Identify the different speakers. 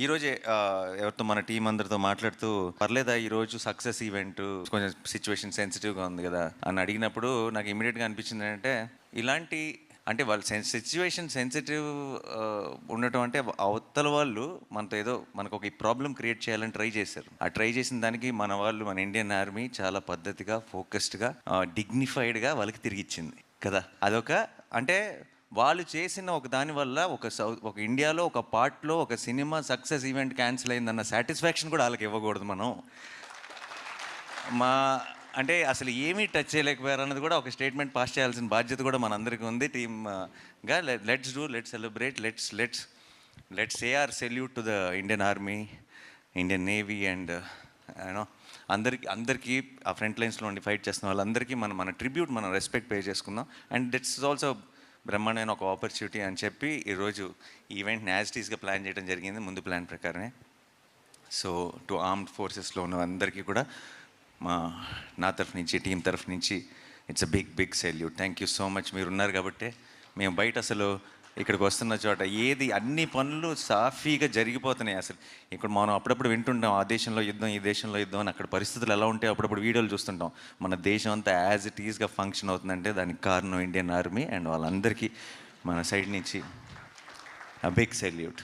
Speaker 1: ఈరోజే ఎవరితో మన టీం అందరితో మాట్లాడుతూ పర్లేదా ఈరోజు సక్సెస్ ఈవెంట్ కొంచెం సిచ్యువేషన్ సెన్సిటివ్గా ఉంది కదా అని అడిగినప్పుడు నాకు ఇమీడియట్గా అనిపించింది ఏంటంటే ఇలాంటి అంటే వాళ్ళు సిచ్యువేషన్ సెన్సిటివ్ ఉండటం అంటే అవతల వాళ్ళు మనతో ఏదో మనకు ఒక ప్రాబ్లం క్రియేట్ చేయాలని ట్రై చేశారు. ఆ ట్రై చేసిన దానికి మన వాళ్ళు మన ఇండియన్ ఆర్మీ చాలా పద్ధతిగా ఫోకస్డ్గా డిగ్నిఫైడ్గా వాళ్ళకి తిరిగిచ్చింది కదా. అదొక అంటే వాళ్ళు చేసిన ఒక దాని వల్ల ఒక ఇండియాలో ఒక పార్ట్లో ఒక సినిమా సక్సెస్ ఈవెంట్ క్యాన్సిల్ అయిందన్న సాటిస్ఫాక్షన్ కూడా వాళ్ళకి ఇవ్వకూడదు మనం. మా అంటే అసలు ఏమీ టచ్ చేయలేకపోయారు అన్నది కూడా ఒక స్టేట్మెంట్ పాస్ చేయాల్సిన బాధ్యత కూడా మనందరికీ ఉంది టీమ్గా. Let's celebrate, let's say our salute to the Indian army, Indian navy and you know అందరికీ ఆ ఫ్రంట్ లైన్స్లో ఉండి ఫైట్ చేస్తున్న వాళ్ళందరికీ మన ట్రిబ్యూట్, మనం రెస్పెక్ట్ పే చేసుకుందాం. అండ్ దట్స్ ఆల్సో బ్రహ్మాండమైన ఒక ఆపర్చునిటీ అని చెప్పి ఈరోజు ఈవెంట్ని యాజ్ ఇట్ ఈస్గా ప్లాన్ చేయడం జరిగింది, ముందు ప్లాన్ ప్రకారమే. సో టు ఆర్మ్డ్ ఫోర్సెస్లో ఉన్న అందరికీ కూడా నా తరఫు నుంచి, టీం తరఫు నుంచి it's a big salute. Thank you so much. మీరు ఉన్నారు కాబట్టి మేము బయట అసలు ఇక్కడికి వస్తున్న చోట ఏది అన్ని పనులు సాఫీగా జరిగిపోతున్నాయి. అసలు ఇక్కడ మనం అప్పుడప్పుడు వింటుంటాం ఆ దేశంలో యుద్ధం, ఈ దేశంలో యుద్ధం అని. అక్కడ పరిస్థితులు ఎలా ఉంటాయి అప్పుడప్పుడు వీడియోలు చూస్తుంటాం. మన దేశం అంతా యాజ్ ఇట్ ఈస్గా ఫంక్షన్ అవుతుందంటే దానికి కారణం ఇండియన్ ఆర్మీ అండ్ వాళ్ళందరికీ మన సైడ్ నుంచి బిగ్ సెల్యూట్.